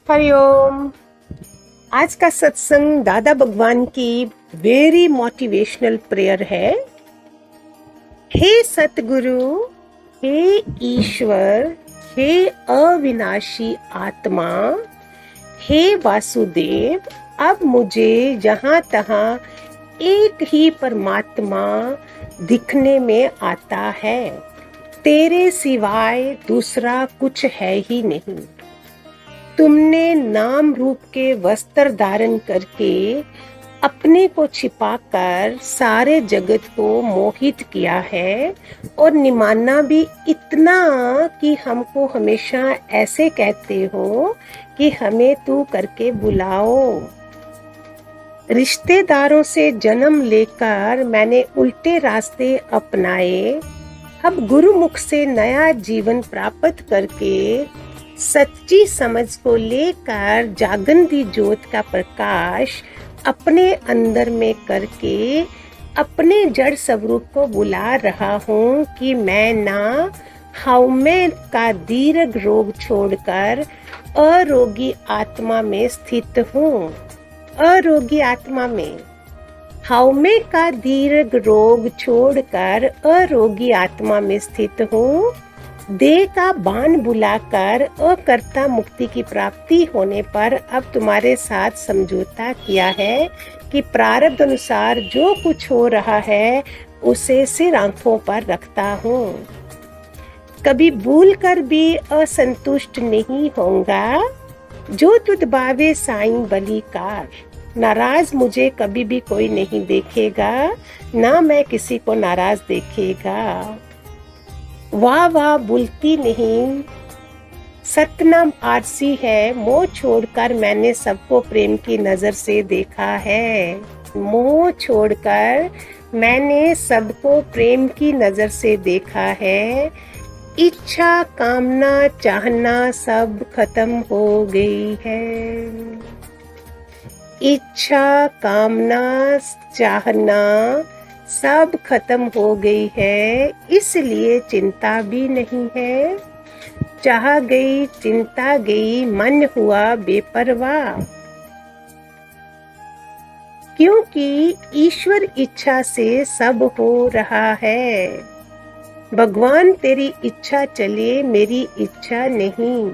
हरिओम। आज का सत्संग दादा भगवान की वेरी मोटिवेशनल प्रेयर है। हे सतगुरु, हे ईश्वर, हे अविनाशी आत्मा, हे वासुदेव, अब मुझे जहाँ तहाँ एक ही परमात्मा दिखने में आता है। तेरे सिवाय दूसरा कुछ है ही नहीं। तुमने नाम रूप के वस्त्र धारण करके अपने को छिपाकर सारे जगत को मोहित किया है और निमाना भी इतना कि हमको हमेशा ऐसे कहते हो कि हमें तू करके बुलाओ। रिश्तेदारों से जन्म लेकर मैंने उल्टे रास्ते अपनाए। अब गुरुमुख से नया जीवन प्राप्त करके सच्ची समझ को लेकर जागंदी ज्योत का प्रकाश अपने अंदर में करके अपने जड़ स्वरूप को बुला रहा हूँ कि मैं ना हौमे का दीर्घ रोग छोड़कर अरोगी आत्मा में स्थित हूँ। अरोगी आत्मा में हौमे का दीर्घ रोग छोड़कर अरोगी आत्मा में स्थित हूँ। देह का बाण बुलाकर अकर्ता मुक्ति की प्राप्ति होने पर अब तुम्हारे साथ समझौता किया है कि प्रारब्ध अनुसार जो कुछ हो रहा है उसे सिर आंखों पर रखता हूँ। कभी भूल कर भी असंतुष्ट नहीं होऊंगा। जो तुझ भावे साईं बलिकार, नाराज मुझे कभी भी कोई नहीं देखेगा, ना मैं किसी को नाराज देखेगा। वाह वाह बोलती नहीं, सतनाम आरसी है। मोह छोड़कर मैंने सबको प्रेम की नजर से देखा है। मोह छोड़कर मैंने सबको प्रेम की नजर से देखा है। इच्छा कामना चाहना सब खत्म हो गई है। इच्छा कामना चाहना सब खत्म हो गई है, इसलिए चिंता भी नहीं है। चाह गई चिंता गई, मन हुआ बेपरवाह। क्योंकि ईश्वर इच्छा से सब हो रहा है। भगवान तेरी इच्छा चले, मेरी इच्छा नहीं।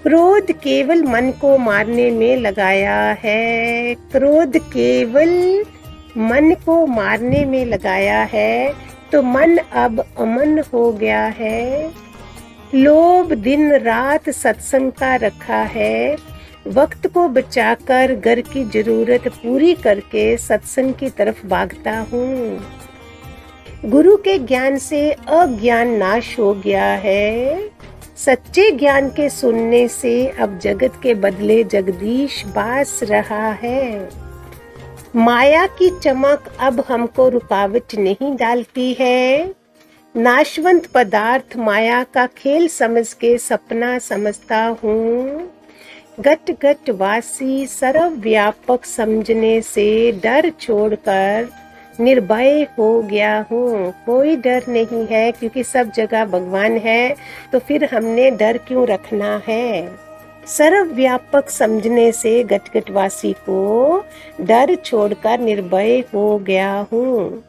क्रोध केवल मन को मारने में लगाया है। क्रोध केवल मन को मारने में लगाया है, तो मन अब अमन हो गया है। लोभ दिन रात सत्संग का रखा है। वक्त को बचाकर घर की जरूरत पूरी करके सत्संग की तरफ भागता हूँ। गुरु के ज्ञान से अज्ञान नाश हो गया है। सच्चे ज्ञान के सुनने से अब जगत के बदले जगदीश बास रहा है। माया की चमक अब हमको रुकावट नहीं डालती है। नाशवंत पदार्थ माया का खेल समझ के सपना समझता हूँ। घट घट वासी सर्वव्यापक समझने से डर छोड़कर निर्भय हो गया हूँ। कोई डर नहीं है, क्योंकि सब जगह भगवान है, तो फिर हमने डर क्यों रखना है। सर्वव्यापक समझने से गटगटवासी को डर छोड़कर निर्भय हो गया हूँ।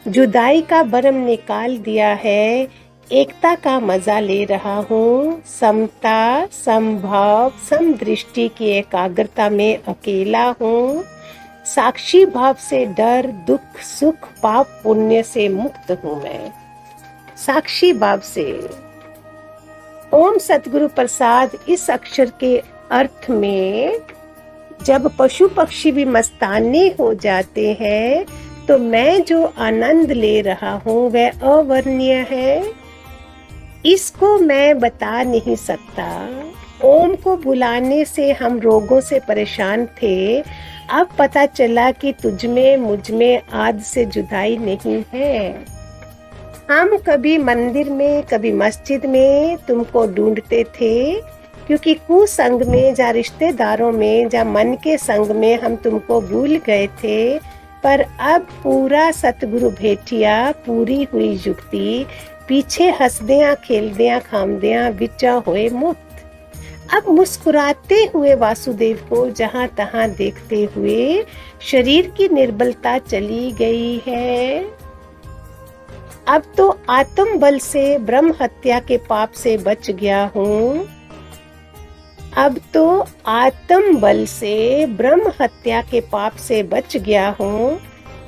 जुदाई का भरम निकाल दिया है, एकता का मजा ले रहा हूँ। समता संभाव समदृष्टि की एकाग्रता में अकेला हूँ। साक्षी भाव से डर दुख सुख पाप पुण्य से मुक्त हूँ मैं। साक्षी भाव से। ओम सतगुरु प्रसाद इस अक्षर के अर्थ में जब पशु पक्षी भी मस्ताने हो जाते हैं, तो मैं जो आनंद ले रहा हूँ वह अवर्णनीय है। इसको मैं बता नहीं सकता। ओम को बुलाने से हम रोगों से परेशान थे। अब पता चला कि तुझ में मुझ में आद से जुदाई नहीं है। हम कभी मंदिर में कभी मस्जिद में तुमको ढूंढते थे, क्योंकि कुसंग में या रिश्तेदारों में या मन के संग में हम तुमको भूल गए थे। पर अब पूरा सतगुरु भेटिया, पूरी हुई युक्ति, पीछे हंसदियां खेलदियां खामदियां विचा होए मुक्त। अब मुस्कुराते हुए वासुदेव को जहां तहां देखते हुए शरीर की निर्बलता चली गई है। अब तो आत्म बल से ब्रह्म हत्या के पाप से बच गया हूँ। अब तो आत्म बल से ब्रह्म हत्या के पाप से बच गया हूँ।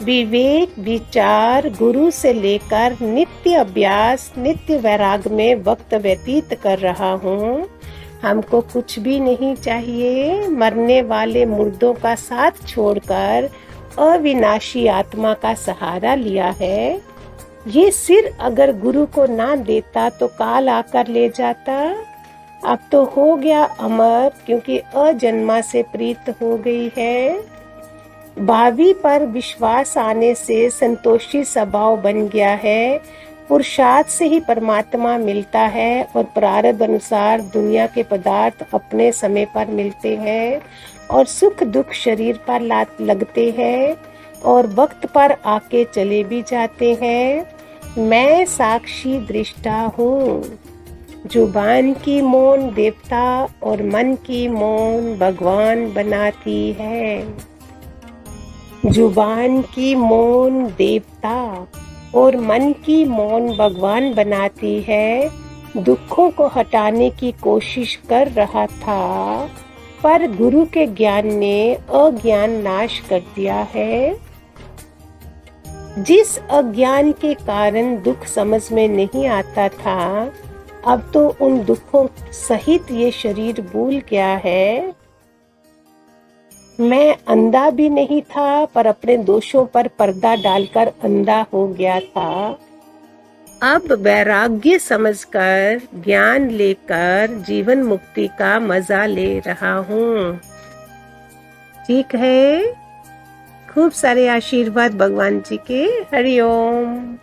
विवेक विचार गुरु से लेकर नित्य अभ्यास नित्य वैराग में वक्त व्यतीत कर रहा हूँ। हमको कुछ भी नहीं चाहिए। मरने वाले मुर्दों का साथ छोड़कर अविनाशी आत्मा का सहारा लिया है। ये सिर अगर गुरु को ना देता तो काल आकर ले जाता। अब तो हो गया अमर, क्योंकि अजन्मा से प्रीत हो गई है। भावी पर विश्वास आने से संतोषी स्वभाव बन गया है। पुरुषार्थ से ही परमात्मा मिलता है और प्रारब्ध अनुसार दुनिया के पदार्थ अपने समय पर मिलते हैं और सुख दुख शरीर पर लगते हैं और वक्त पर आके चले भी जाते हैं। मैं साक्षी दृष्टा हूँ। जुबान की मौन देवता और मन की मौन भगवान बनाती है। जुबान की मौन देवता और मन की मौन भगवान बनाती है। दुखों को हटाने की कोशिश कर रहा था, पर गुरु के ज्ञान ने अज्ञान नाश कर दिया है। जिस अज्ञान के कारण दुख समझ में नहीं आता था, अब तो उन दुखों सहित ये शरीर भूल गया है। मैं अंधा भी नहीं था, पर अपने दोषों पर पर्दा डालकर अंधा हो गया था। अब वैराग्य समझकर ज्ञान लेकर जीवन मुक्ति का मजा ले रहा हूँ। ठीक है, खूब सारे आशीर्वाद भगवान जी के। हरि ओम।